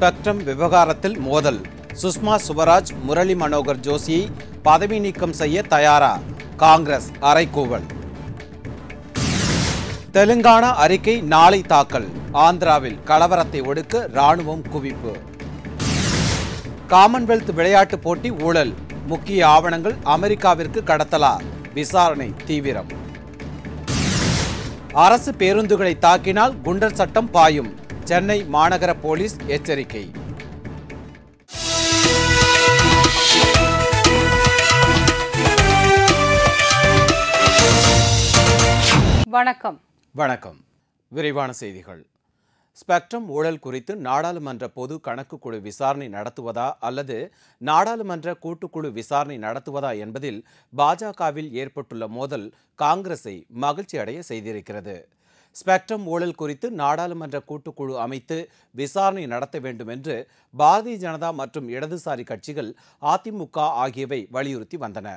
Spectrum விவகாரத்தில் மோதல். சுஷ்மா சுவராஜ் முரளி மனோகர் ஜோஷியை பதவி நீக்கம் செய்ய தயாரா? காங்கிரஸ் அறைகூவல். தெலுங்கானா அறிக்கை நாளை தாக்கல். ஆந்திராவில் கலவரத்தை ஒடுக்க ராணுவம் குவிப்பு. காமன்வெல்த் விளையாட்டுப் போட்டி ஊழல். முக்கிய ஆவணங்கள் அமெரிக்காவிற்கு கடத்தலா? விசாரணை தீவிரம். அரசு பேருந்துகளை தாக்கினால் குண்டர் சட்டம் பாயும். சென்னை மாநகர போலீஸ் எச்சரிக்கை. வணக்கம். விரிவான செய்திகள். ஸ்பெக்ட்ரம் ஊழல் குறித்து நாடாளுமன்ற பொது கணக்கு குழு விசாரணை நடத்துவதா அல்லது நாடாளுமன்ற கூட்டுக்குழு விசாரணை நடத்துவதா என்பதில் பாஜகவில் ஏற்பட்டுள்ள மோதல் காங்கிரஸை மகிழ்ச்சி அடைய செய்திருக்கிறது. ஸ்பெக்ட்ரம் ஊழல் குறித்து நாடாளுமன்ற கூட்டுக்குழு அமைத்து விசாரணை நடத்த வேண்டும் என்று பாரதிய ஜனதா மற்றும் இடதுசாரி கட்சிகள் அதிமுக ஆகியவை வலியுறுத்தி வந்தன.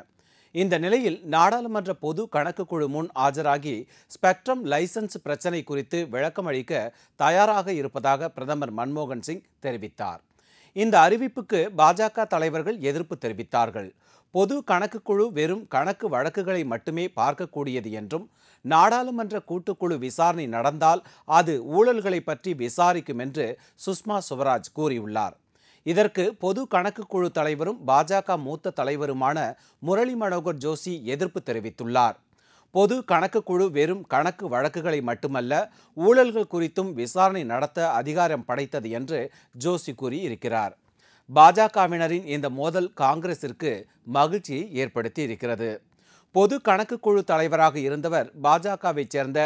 இந்த நிலையில் நாடாளுமன்ற பொது கணக்கு குழு முன் ஆஜராகி ஸ்பெக்ட்ரம் லைசன்ஸ் பிரச்சினை குறித்து விளக்கம் அளிக்க தயாராக இருப்பதாக பிரதமர் மன்மோகன் சிங் தெரிவித்தார். இந்த அறிவிப்புக்கு பாஜக தலைவர்கள் எதிர்ப்பு தெரிவித்தார்கள். பொது கணக்கு குழு வெறும் கணக்கு வழக்குகளை மட்டுமே பார்க்கக்கூடியது என்றும் நாடாளுமன்ற கூட்டுக்குழு விசாரணை நடந்தால் அது ஊழல்களை பற்றி விசாரிக்கும் என்று சுஷ்மா சுவராஜ் கூறியுள்ளார். இதற்கு பொது கணக்கு குழு தலைவரும் பாஜக மூத்த தலைவருமான முரளி மனோகர் ஜோஷி எதிர்ப்பு தெரிவித்துள்ளார். பொது கணக்கு குழு வெறும் கணக்கு வழக்குகளை மட்டுமல்ல, ஊழல்கள் குறித்தும் விசாரணை நடத்த அதிகாரம் படைத்தது என்று ஜோஷி கூறியிருக்கிறார். பாஜகவினரின் இந்த மோதல் காங்கிரசிற்கு மகிழ்ச்சியை ஏற்படுத்தி இருக்கிறது. பொது கணக்கு குழு தலைவராக இருந்தவர் பாஜகவை சேர்ந்த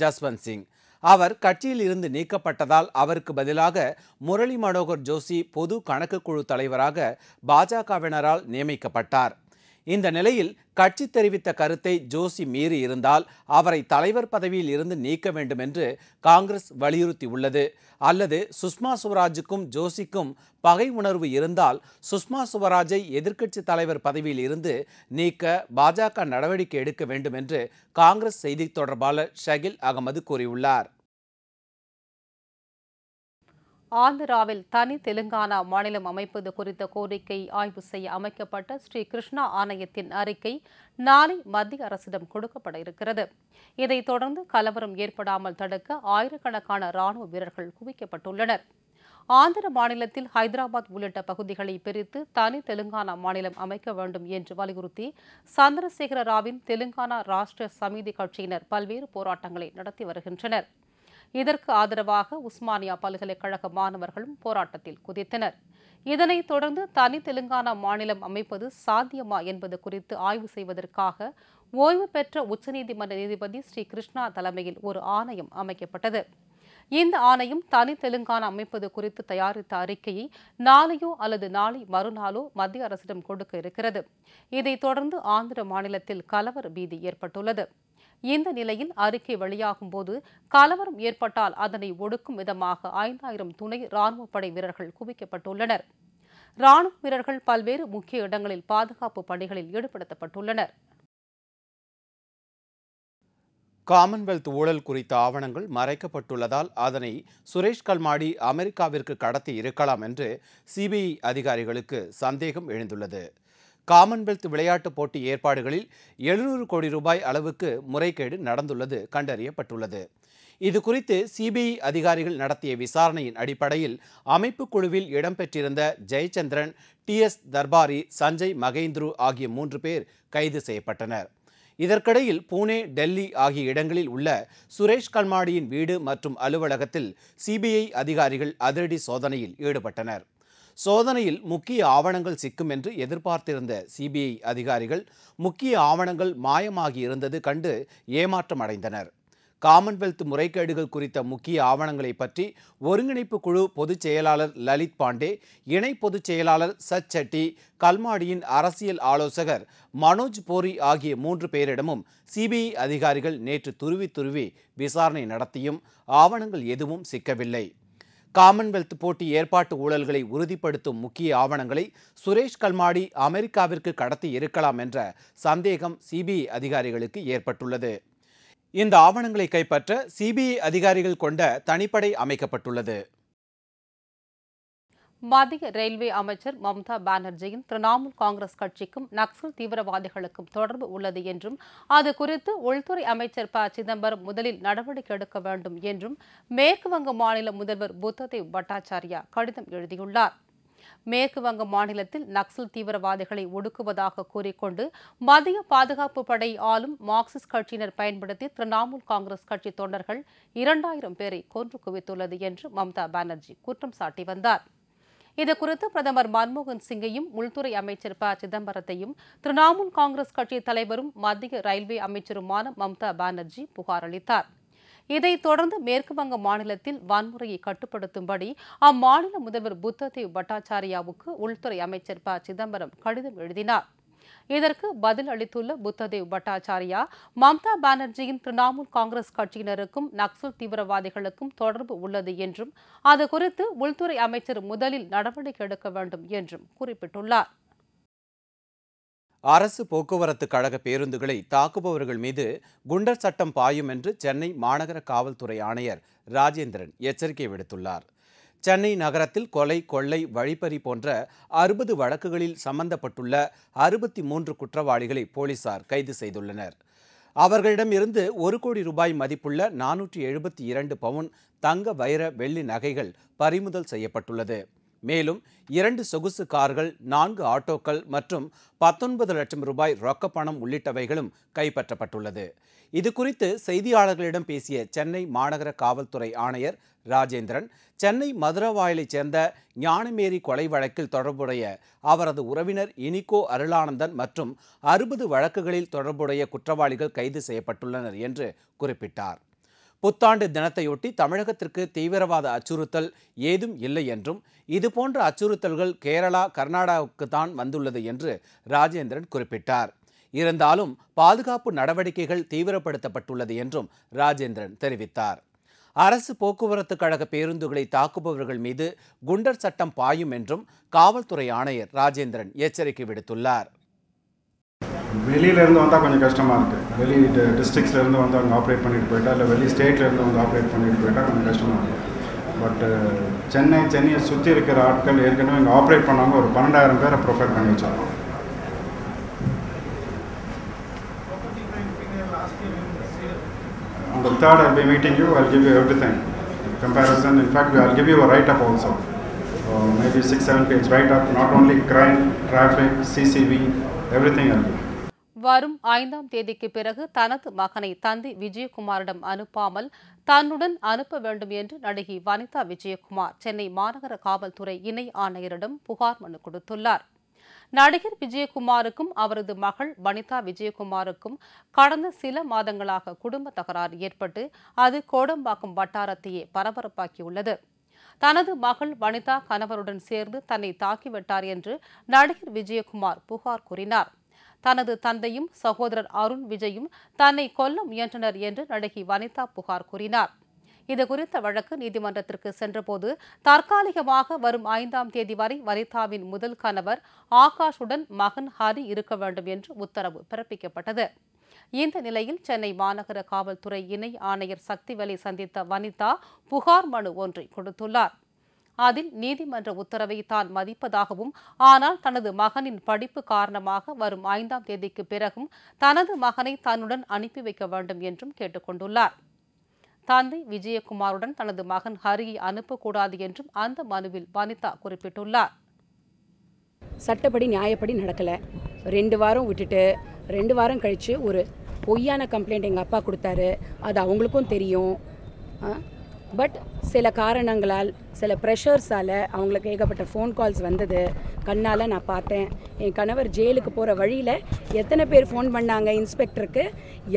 ஜஸ்வந்த் சிங். அவர் கட்சியில் இருந்து நீக்கப்பட்டதால் அவருக்கு பதிலாக முரளி மனோகர் ஜோஷி பொது கணக்கு குழு தலைவராக பாஜகவினரால் நியமிக்கப்பட்டார். இந்த நிலையில் கட்சி தெரிவித்த கருத்தை ஜோஷி மீறி இருந்தால் அவரை தலைவர் பதவியில் இருந்து நீக்க வேண்டும் என்று காங்கிரஸ் வலியுறுத்தியுள்ளது. அல்லது சுஷ்மா சுவராஜுக்கும் ஜோஷிக்கும் பகை உணர்வு இருந்தால் சுஷ்மா சுவராஜை எதிர்க்கட்சி தலைவர் பதவியில் இருந்து நீக்க பாஜக நடவடிக்கை எடுக்க வேண்டும் என்று காங்கிரஸ் செய்தி தொடர்பாளர் ஷகில் அகமது கூறியுள்ளார். ஆந்திராவில் தனி தெலுங்கானா மாநிலம் அமைப்பது குறித்த கோரிக்கை ஆய்வு செய்ய அமைக்கப்பட்ட ஸ்ரீ கிருஷ்ணா ஆணையத்தின் அறிக்கை நாளை மத்திய அரசிடம் கொடுக்கப்பட இருக்கிறது. இதைத் தொடர்ந்து கலவரம் ஏற்படாமல் தடுக்க ஆயிரக்கணக்கான ராணுவ வீரர்கள் குவிக்கப்பட்டுள்ளனர். ஆந்திர மாநிலத்தில் ஹைதராபாத் உள்ளிட்ட பகுதிகளை பிரித்து தனி தெலுங்கானா மாநிலம் அமைக்க வேண்டும் என்று வலியுறுத்தி சந்திரசேகர ராவின் தெலுங்கானா ராஷ்டிரிய சமிதி கட்சியினர் பல்வேறு போராட்டங்களை நடத்தி வருகின்றனர். இதற்கு ஆதரவாக உஸ்மானியா பல்கலைக்கழக மாணவர்களும் போராட்டத்தில் குதித்தனர். இதனைத் தொடர்ந்து தனி தெலுங்கானா மாநிலம் அமைப்பது சாத்தியமா என்பது குறித்து ஆய்வு செய்வதற்காக ஓய்வு பெற்ற உச்சநீதிமன்ற நீதிபதி ஸ்ரீ கிருஷ்ணா தலைமையில் ஒரு ஆணையம் அமைக்கப்பட்டது. இந்த ஆணையம் தனி தெலுங்கானா அமைப்பது குறித்து தயாரித்த அறிக்கையை நாளையோ அல்லது நாளை மறுநாளோ மத்திய அரசிடம் கொடுக்க இருக்கிறது. இதைத் தொடர்ந்து ஆந்திர மாநிலத்தில் கலவர பீதி ஏற்பட்டுள்ளது. இந்த நிலையில் அறிக்கை வெளியாகும் போது கலவரம் ஏற்பட்டால் அதனை ஒடுக்கும் விதமாக 5000 துணை ராணுவப்படை வீரர்கள் குவிக்கப்பட்டுள்ளனர். ராணுவ வீரர்கள் பல்வேறு முக்கிய இடங்களில் பாதுகாப்பு பணிகளில் ஈடுபடுத்தப்பட்டுள்ளனர். காமன்வெல்த் ஊழல் குறித்த ஆவணங்கள் மறைக்கப்பட்டுள்ளதால் அதனை சுரேஷ் கல்மாடி அமெரிக்காவிற்கு கடத்தி இருக்கலாம் என்று சிபிஐ அதிகாரிகளுக்கு சந்தேகம் எழுந்துள்ளது. காமன்வெல்த் விளையாட்டுப் போட்டி ஏற்பாடுகளில் 700 கோடி ரூபாய் அளவுக்கு முறைகேடு நடந்துள்ளது கண்டறியப்பட்டுள்ளது. இது குறித்து சிபிஐ அதிகாரிகள் நடத்திய விசாரணையின் அடிப்படையில் அமைப்பு குழுவில் இடம்பெற்றிருந்த ஜெயச்சந்திரன், TS தர்பாரி, சஞ்சய் மகேந்திரு ஆகிய 3 பேர் கைது செய்யப்பட்டனர். இதற்கிடையில் புனே, டெல்லி ஆகிய இடங்களில் உள்ள சுரேஷ் கல்மாடியின் வீடு மற்றும் அலுவலகத்தில் சிபிஐ அதிகாரிகள் அதிரடி சோதனையில் ஈடுபட்டனர். சோதனையில் முக்கிய ஆவணங்கள் சிக்கும் என்று எதிர்பார்த்திருந்த சிபிஐ அதிகாரிகள் முக்கிய ஆவணங்கள் மாயமாகி இருந்தது கண்டு ஏமாற்றம் அடைந்தனர். காமன்வெல்த் முறைகேடுகள் குறித்த முக்கிய ஆவணங்களை பற்றி ஒருங்கிணைப்பு குழு பொதுச் செயலாளர் லலித் பாண்டே, இணை பொதுச் செயலாளர் சச் செட்டி, கல்மாடியின் அரசியல் ஆலோசகர் மனோஜ் போரி ஆகிய 3 பேரிடமும் சிபிஐ அதிகாரிகள் நேற்று துருவி விசாரணை நடத்தியும் ஆவணங்கள் எதுவும் சிக்கவில்லை. காமன்வெல்த் போட்டி ஏற்பாட்டு ஊழல்களை உறுதிப்படுத்தும் முக்கிய ஆவணங்களை சுரேஷ் கல்மாடி அமெரிக்காவிற்கு கடத்தி இருக்கலாம் என்ற சந்தேகம் சிபிஐ அதிகாரிகளுக்கு ஏற்பட்டுள்ளது. இந்த ஆவணங்களை கைப்பற்ற சிபிஐ அதிகாரிகள் கொண்ட தனிப்படை அமைக்கப்பட்டுள்ளது. மத்திய ரயில்வே அமைச்சர் மம்தா பானர்ஜியின் திரிணாமுல் காங்கிரஸ் கட்சிக்கும் நக்சல் தீவிரவாதிகளுக்கும் தொடர்பு உள்ளது என்றும் அது குறித்து உள்துறை அமைச்சர் ப சிதம்பரம் முதலில் நடவடிக்கை எடுக்க வேண்டும் என்றும் மேற்கு வங்க மாநில முதல்வர் புத்ததேவ் பட்டாச்சாரியா கடிதம் எழுதியுள்ளார். மேற்கு வங்க மாநிலத்தில் நக்சல் தீவிரவாதிகளை ஒடுக்குவதாக கூறிக்கொண்டு மத்திய பாதுகாப்பு படை ஆளும் மார்க்சிஸ்ட் கட்சியினர் பயன்படுத்தி திரிணாமுல் காங்கிரஸ் கட்சி தொண்டர்கள் 2000 பேரை கொன்று குவித்துள்ளது என்று மம்தா பானர்ஜி குற்றம் சாட்டி வந்தார். இதுகுறித்து பிரதமர் மன்மோகன் சிங்கையும் உள்துறை அமைச்சர் ப சிதம்பரத்தையும் திரிணாமுல் காங்கிரஸ் கட்சி தலைவரும் மத்திய ரயில்வே அமைச்சருமான மம்தா பானர்ஜி புகார் அளித்தார். இதைத் தொடர்ந்து மேற்குவங்க மாநிலத்தில் வன்முறையை கட்டுப்படுத்தும்படி அம்மாநில முதல்வர் புத்ததேவ் பட்டாச்சாரியாவுக்கு உள்துறை அமைச்சர் ப சிதம்பரம் கடிதம் எழுதினார். இதற்கு பதில் அளித்துள்ள புத்ததேவ் பட்டாச்சாரியா, மம்தா பானர்ஜியின் திரிணாமுல் காங்கிரஸ் கட்சியினருக்கும் நக்சல் தீவிரவாதிகளுக்கும் தொடர்பு உள்ளது என்றும் அது குறித்து உள்துறை அமைச்சர் முதலில் நடவடிக்கை எடுக்க வேண்டும் என்றும் குறிப்பிட்டுள்ளார். அரசு போக்குவரத்து கழக பேருந்துகளை தாக்குபவர்கள் மீது குண்டர் சட்டம் பாயும் என்று சென்னை மாநகர காவல்துறை ஆணையர் ராஜேந்திரன் எச்சரிக்கை விடுத்துள்ளார். சென்னை நகரத்தில் கொலை, கொள்ளை, வழிப்பறி போன்ற 60 வழக்குகளில் சம்பந்தப்பட்டுள்ள 63 குற்றவாளிகளை போலீசார் கைது செய்துள்ளனர். அவர்களிடமிருந்து 1 கோடி ரூபாய் மதிப்புள்ள 472 பவுன் தங்க, வைர, வெள்ளி நகைகள் பறிமுதல் செய்யப்பட்டுள்ளது. மேலும் 2 சொகுசு கார்கள், 4 ஆட்டோக்கள் மற்றும் 19 லட்சம் ரூபாய் ரொக்கப்பணம் உள்ளிட்டவைகளும் கைப்பற்றப்பட்டுள்ளது. இதுகுறித்து செய்தியாளர்களிடம் பேசிய சென்னை மாநகர காவல்துறை ஆணையர் ராஜேந்திரன், சென்னை மதுரவாயலைச் சேர்ந்த ஞானமேரி கொலை வழக்கில் தொடர்புடைய அவரது உறவினர் இனிகோ அருளானந்தன் மற்றும் 60 வழக்குகளில் தொடர்புடைய குற்றவாளிகள் கைது செய்யப்பட்டுள்ளனர் என்று குறிப்பிட்டார். புத்தாண்டு தினத்தையொட்டி தமிழகத்திற்கு தீவிரவாத அச்சுறுத்தல் ஏதும் இல்லை என்றும் இதுபோன்ற அச்சுறுத்தல்கள் கேரளா, கர்நாடகாவுக்கு தான் வந்துள்ளது என்று ராஜேந்திரன் குறிப்பிட்டார். இருந்தாலும் பாதுகாப்பு நடவடிக்கைகள் தீவிரப்படுத்தப்பட்டுள்ளது என்றும் ராஜேந்திரன் தெரிவித்தார். அரசு போக்குவரத்து கழக பேருந்துகளை தாக்குபவர்கள் மீது குண்டர் சட்டம் பாயும் என்றும் காவல்துறை ஆணையர் ராஜேந்திரன் எச்சரிக்கை விடுத்துள்ளார். வெளியிலேருந்து வந்தால் கொஞ்சம் கஷ்டமாக இருக்குது. வெளி டிஸ்ட்ரிக்ஸ்லேருந்து வந்து அவங்க ஆப்ரேட் பண்ணிட்டு போயிட்டா, இல்லை வெளி ஸ்டேட்லேருந்து வந்து ஆப்ரேட் பண்ணிட்டு போயிட்டா கொஞ்சம் கஷ்டமாக இருக்குது. பட் சென்னையை சுற்றி இருக்கிற ஆட்கள் ஏற்கனவே இங்கே ஆப்ரேட் பண்ணாங்க. ஒரு 12,000 பேரை ப்ரொஃபைல் பண்ணி வச்சிருக்கோம். On the 3rd, I'll be meeting you. I'll give you everything. In comparison, in fact, I'll give you a write-up also. Maybe 6-7 page write-up, not only crime, traffic, CCV, everything I'll do. வரும் 5ஆம் தேதிக்கு பிறகு தனது மகனை தந்தை விஜயகுமாரிடம் அனுப்பாமல் தன்னுடன் அனுப்ப வேண்டும் என்று நடிகை வனிதா விஜயகுமார் சென்னை மாநகர காவல்துறை இணை ஆணையரிடம் புகார் மனு கொடுத்துள்ளார். நடிகர் விஜயகுமாருக்கும் அவரது மகள் வனிதா விஜயகுமாருக்கும் கடந்த சில மாதங்களாக குடும்ப தகராறு ஏற்பட்டு அது கோடம்பாக்கம் வட்டாரத்தையே பரபரப்பாக்கியுள்ளது. தனது மகள் வனிதா கணவருடன் சேர்ந்து தன்னை தாக்கிவிட்டார் என்று நடிகர் விஜயகுமார் புகார் கூறினார். தனது தந்தையும் சகோதரர் அருண் விஜயும் தன்னை கொல்ல முயன்றனர் என்று நடிகை வனிதா புகார் கூறினார். இதுகுறித்த வழக்கு நீதிமன்றத்திற்கு சென்றபோது தற்காலிகமாக வரும் 5ஆம் தேதி வரை வனிதாவின் முதல் கணவர் ஆகாஷுடன் மகன் ஹரி இருக்க வேண்டும் என்று உத்தரவு பிறப்பிக்கப்பட்டது. இந்த நிலையில் சென்னை மாநகர காவல்துறை இணை ஆணையர் சக்திவேலை சந்தித்த வனிதா புகார் மனு ஒன்றை கொடுத்துள்ளார். அதில் நீதிமன்ற உத்தரவை தான் மதிப்பதாகவும், ஆனால் தனது மகனின் படிப்பு காரணமாக வரும் 5ஆம் தேதிக்கு பிறகும் தனது மகனை தன்னுடன் அனுப்பி வைக்க வேண்டும் என்றும் கேட்டுக் கொண்டுள்ளார். தந்தை விஜயகுமாருடன் தனது மகன் ஹரியை அனுப்பக்கூடாது என்றும் அந்த மனுவில் வனிதா குறிப்பிட்டுள்ளார். சட்டப்படி நியாயப்படி நடக்கலை. 2 வாரம் விட்டுட்டு 2 வாரம் கழித்து ஒரு பொய்யான கம்ப்ளைண்ட் எங்கள் அப்பா கொடுத்தாரு. அது அவங்களுக்கும் தெரியும். பட் சில காரணங்களால், சில ப்ரெஷர்ஸால் அவங்களுக்கு ஏகப்பட்ட ஃபோன் கால்ஸ் வந்தது. கண்ணால் நான் பார்த்தேன். என் கணவர் ஜெயிலுக்கு போகிற வழியில் எத்தனை பேர் ஃபோன் பண்ணாங்க இன்ஸ்பெக்டருக்கு,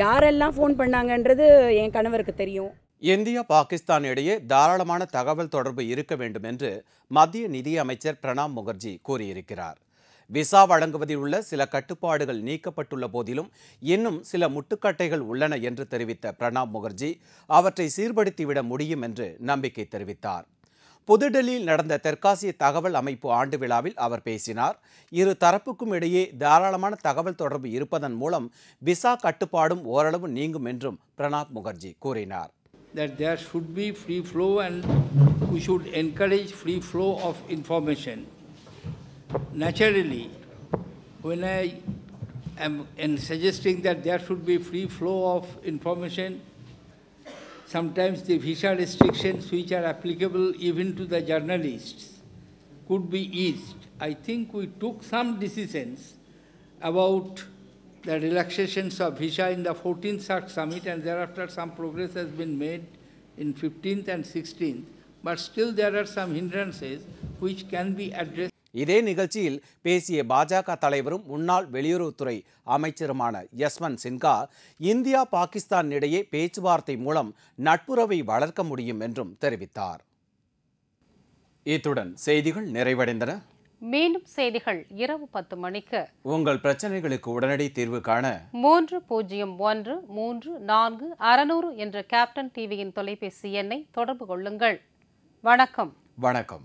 யாரெல்லாம் ஃபோன் பண்ணாங்கன்றது என் கணவருக்கு தெரியும். இந்தியா, பாகிஸ்தான் இடையே தாராளமான தகவல் தொடர்பு இருக்க வேண்டும் என்று மத்திய நிதியமைச்சர் பிரணாப் முகர்ஜி கூறியிருக்கிறார். விசா வழங்குவதில் உள்ள சில கட்டுப்பாடுகள் நீக்கப்பட்டுள்ள போதிலும் இன்னும் சில முட்டுக்கட்டைகள் உள்ளன என்று தெரிவித்த பிரணாப் முகர்ஜி அவற்றை சீர்படுத்திவிட முடியும் என்று நம்பிக்கை தெரிவித்தார். புதுடெல்லியில் நடந்த தெற்காசிய தகவல் அமைப்பு ஆண்டு விழாவில் அவர் பேசினார். இரு தரப்புக்கும் இடையே தாராளமான தகவல் தொடர்பு இருப்பதன் மூலம் விசா கட்டுப்பாடும் ஓரளவு நீங்கும் என்றும் பிரணாப் முகர்ஜி கூறினார். that there should be free flow and we should encourage free flow of information. Naturally, when I am suggesting that there should be free flow of information, sometimes the visa restrictions which are applicable even to the journalists could be eased. I think we took some decisions about the relaxations of visa in the 14th SAARC summit, and thereafter some progress has been made in 15th and 16th, but still there are some hindrances which can be addressed. இதே நிகழ்ச்சியில் பேசிய பாஜக தலைவரும் முன்னாள் வெளியுறவுத்துறை அமைச்சருமான Yashwant Sinha India Pakistan இடையே பேச்சுவார்த்தை மூலம் நட்புறவை வளர்க்க முடியும் என்றும் தெரிவித்தார். இத்துடன் செய்திகள் நிறைவடைந்தன. மீண்டும் செய்திகள் இரவு 10 மணிக்கு. உங்கள் பிரச்சனைகளுக்கு உடனடி தீர்வு காண 30134600 என்ற கேப்டன் டிவியின் தொலைபேசி எண்ணை தொடர்பு கொள்ளுங்கள். வணக்கம். வணக்கம்.